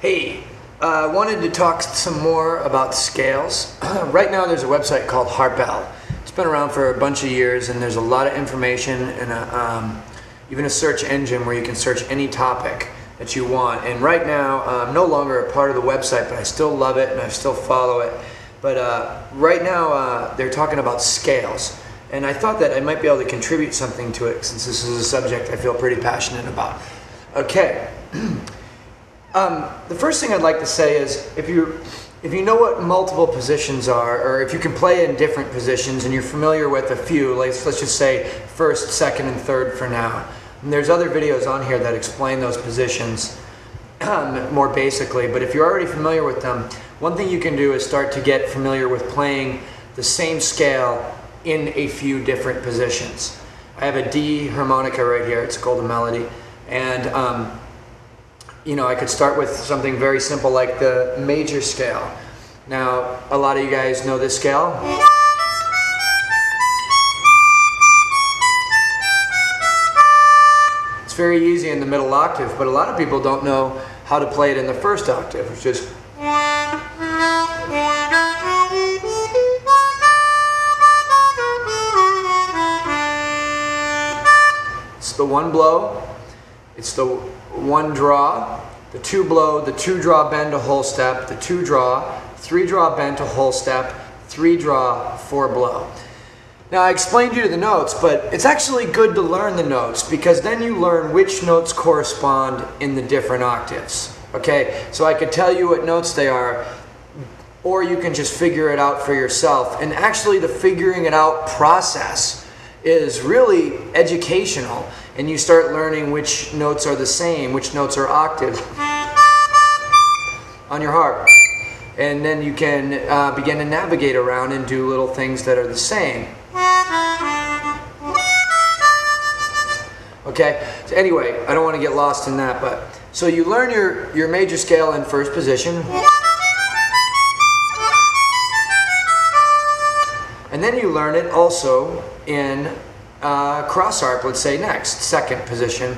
Hey, I wanted to talk some more about scales. Right now there's a website called Harp. It's been around for a bunch of years and there's a lot of information and even a search engine where you can search any topic that you want. And right now I'm no longer a part of the website, but I still love it and I still follow it. But right now they're talking about scales. And I thought that I might be able to contribute something to it since this is a subject I feel pretty passionate about. Okay. The first thing I'd like to say is if you know what multiple positions are, or if you can play in different positions and you're familiar with a few, let's just say first, second, and third for now. And there's other videos on here that explain those positions more basically, but if you're already familiar with them, one thing you can do is start to get familiar with playing the same scale in a few different positions. I have a D harmonica right here, it's called a melody, and you know, I could start with something very simple like the major scale. Now, a lot of you guys know this scale. It's very easy in the middle octave, but a lot of people don't know how to play it in the first octave, which is it's the one blow, it's the one draw, the two blow, the two draw bend a whole step, the two draw, three draw bend a whole step, three draw, four blow. Now I explained you the notes, but it's actually good to learn the notes because then you learn which notes correspond in the different octaves. Okay, so I could tell you what notes they are, or you can just figure it out for yourself. And actually the figuring it out process is really educational, and you start learning which notes are the same, which notes are octaves on your harp. And then you can begin to navigate around and do little things that are the same. Okay, so anyway, I don't want to get lost in that, but so you learn your major scale in first position. And then you learn it also in cross harp, let's say next, second position.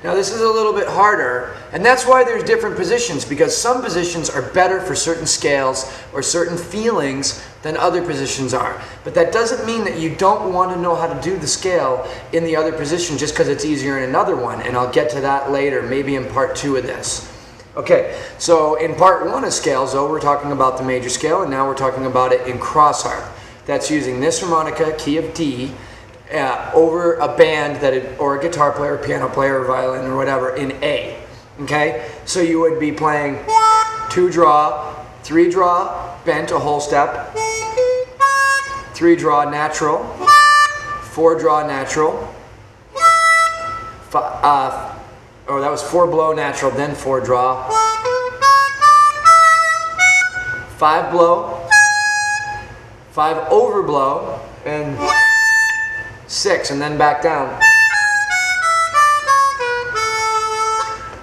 Now this is a little bit harder, and that's why there's different positions, because some positions are better for certain scales or certain feelings than other positions are. But that doesn't mean that you don't want to know how to do the scale in the other position just because it's easier in another one, and I'll get to that later, maybe in part 2 of this. Okay, so in part 1 of scales, though, we're talking about the major scale, and now we're talking about it in cross harp. That's using this harmonica, key of D, over a band or a guitar player, piano player, or violin, or whatever, in A. Okay, so you would be playing 2 draw, 3 draw, bent a whole step, 3 draw natural, 4 draw natural, oh, that was 4 blow natural, then 4 draw, 5 blow, 5 overblow, and 6, and then back down.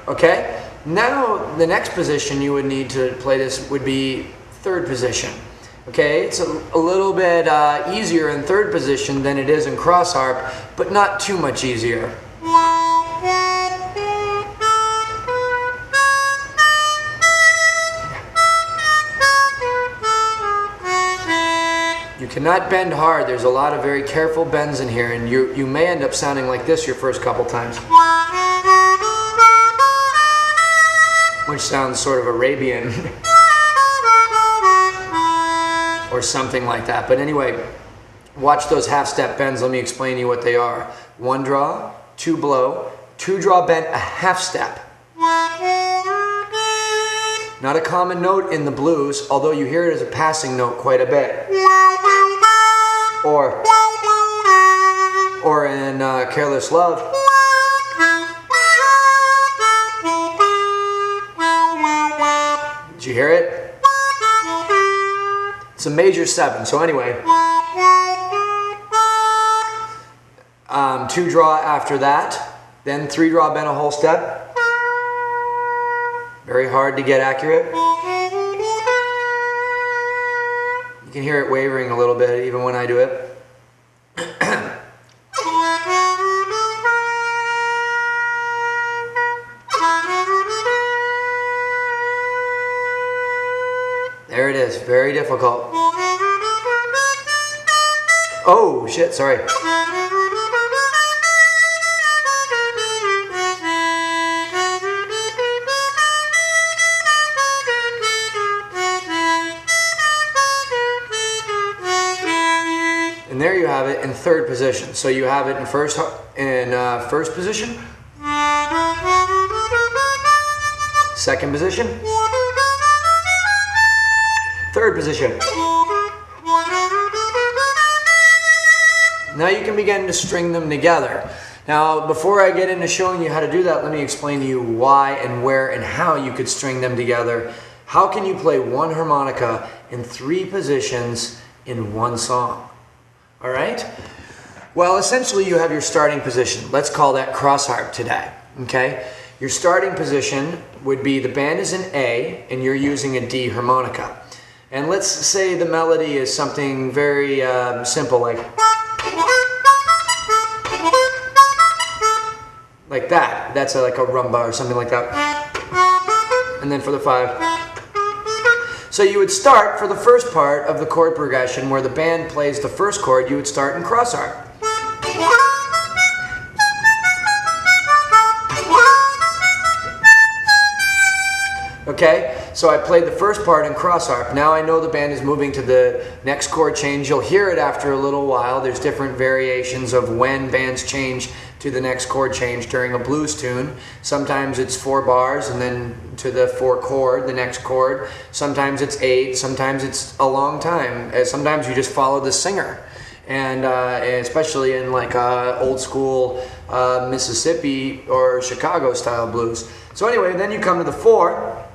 Okay, now the next position you would need to play this would be third position. Okay, it's a little bit easier in third position than it is in cross harp, but not too much easier. You cannot bend hard. There's a lot of very careful bends in here, and you may end up sounding like this your first couple times, which sounds sort of Arabian or something like that. But anyway, watch those half-step bends. Let me explain to you what they are. 1 draw, 2 blow, 2 draw bent a half step. Not a common note in the blues, although you hear it as a passing note quite a bit. Or in Careless Love. Did you hear it? It's a major 7. So anyway, 2 draw after that, then 3 draw bent a whole step. Very hard to get accurate. You can hear it wavering a little bit even when I do it. very difficult. Oh, shit, sorry. And there you have it in third position. So you have it in first position, second position, third position. Now you can begin to string them together. Now, before I get into showing you how to do that, let me explain to you why and where and how you could string them together. How can you play one harmonica in 3 positions in one song? All right? Well, essentially you have your starting position. Let's call that cross harp today, okay? Your starting position would be the band is in A and you're using a D harmonica. And let's say the melody is something very simple like that. That's like a rumba or something like that. And then for the 5. So you would start for the first part of the chord progression where the band plays the first chord, you would start in cross harp. Okay, so I played the first part in cross harp. Now I know the band is moving to the next chord change. You'll hear it after a little while. There's different variations of when bands change to the next chord change during a blues tune. Sometimes it's 4 bars and then to the 4 chord, the next chord. Sometimes it's 8, sometimes it's a long time. Sometimes you just follow the singer. And especially in like old school Mississippi or Chicago style blues. So anyway, then you come to the 4.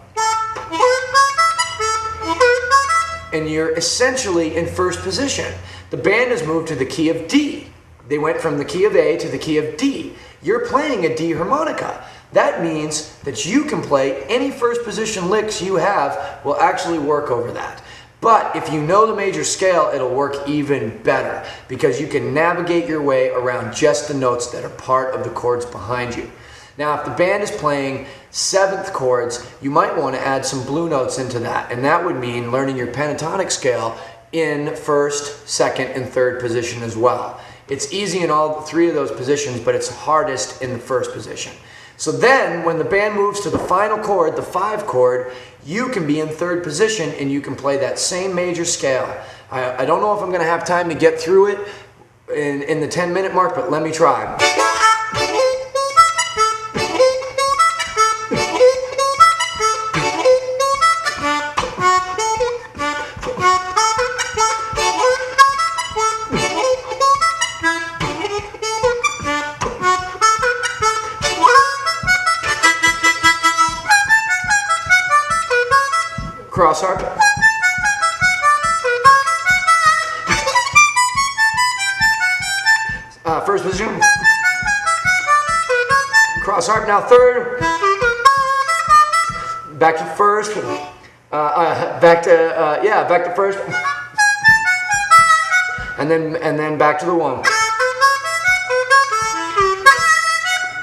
And you're essentially in first position. The band has moved to the key of D. They went from the key of A to the key of D. You're playing a D harmonica. That means that you can play any first position licks you have will actually work over that. But if you know the major scale, it'll work even better because you can navigate your way around just the notes that are part of the chords behind you. Now, if the band is playing 7th chords, you might want to add some blue notes into that, and that would mean learning your pentatonic scale in first, second, and third position as well. It's easy in all 3 of those positions, but it's hardest in the first position. So then, when the band moves to the final chord, the 5 chord, you can be in third position and you can play that same major scale. I don't know if I'm going to have time to get through it in the 10-minute mark, but let me try. Cross harp. First position. Cross harp. Now third. Back to first. Back to first. And then back to the 1.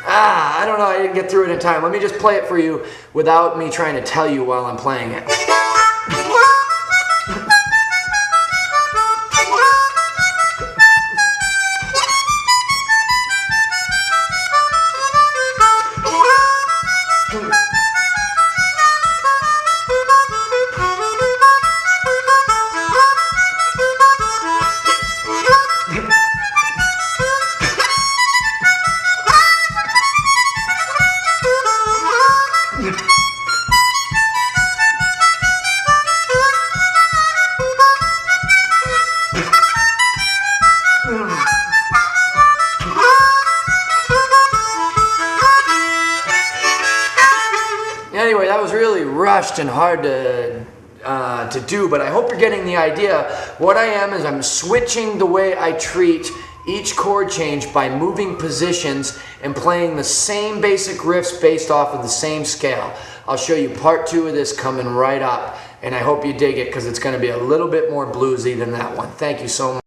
I don't know. I didn't get through it in time. Let me just play it for you without me trying to tell you while I'm playing it. Anyway, that was really rushed and hard to do, but I hope you're getting the idea. What I am is I'm switching the way I treat each chord change by moving positions and playing the same basic riffs based off of the same scale. I'll show you part 2 of this coming right up, and I hope you dig it because it's going to be a little bit more bluesy than that one. Thank you so much.